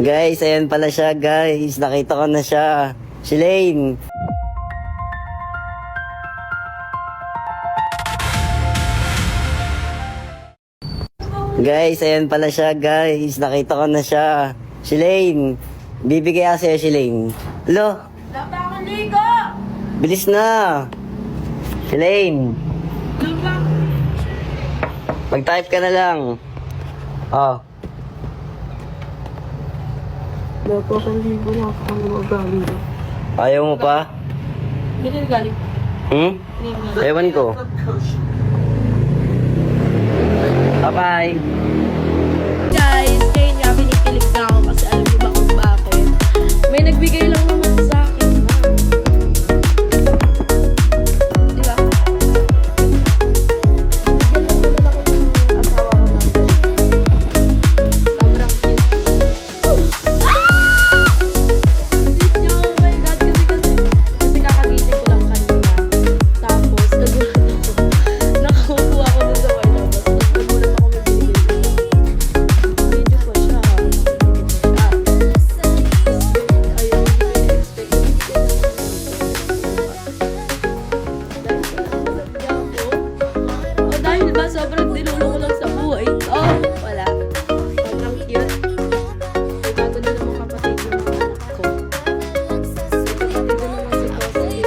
Guys, ayan pala siya guys. Nakita ko na siya. Shelliane. Guys, ayan pala siya guys. Nakita ko na siya. Shelliane. Bibigay ako sa'yo, Shelliane. Hello? Wala pa akong ligo! Bilis na. Shelliane. Mag-type ka na lang. Oh. Wala pa akong ligo na ako magaling. Ayaw mo pa? Ganyan galing. Ewan ko. Bye-bye. Guys, ngayon nga kinikilig na ako kasi alam niyo ba kung bakit? May nagbigay lang naman sa akin. Di ba? Asawa ko na. Sobrang cute. Sweet niya, oh my God. Kasi kakagising ko lang kanina. Tapos, nagulat ako. Nakaupo ako dun sa white house. Tapos, nagulat ako may binigay ko. Video ko siya. Ayun, expect ko o dahil ba sobrang dinulo ko lang sa buhay oh wala sobrang cute may bago na naman kapatid yung mga anak ko kapatid ko naman si Kosuke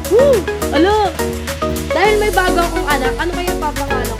Woo! Alo! Dahil may bago akong anak, ano kaya papangalan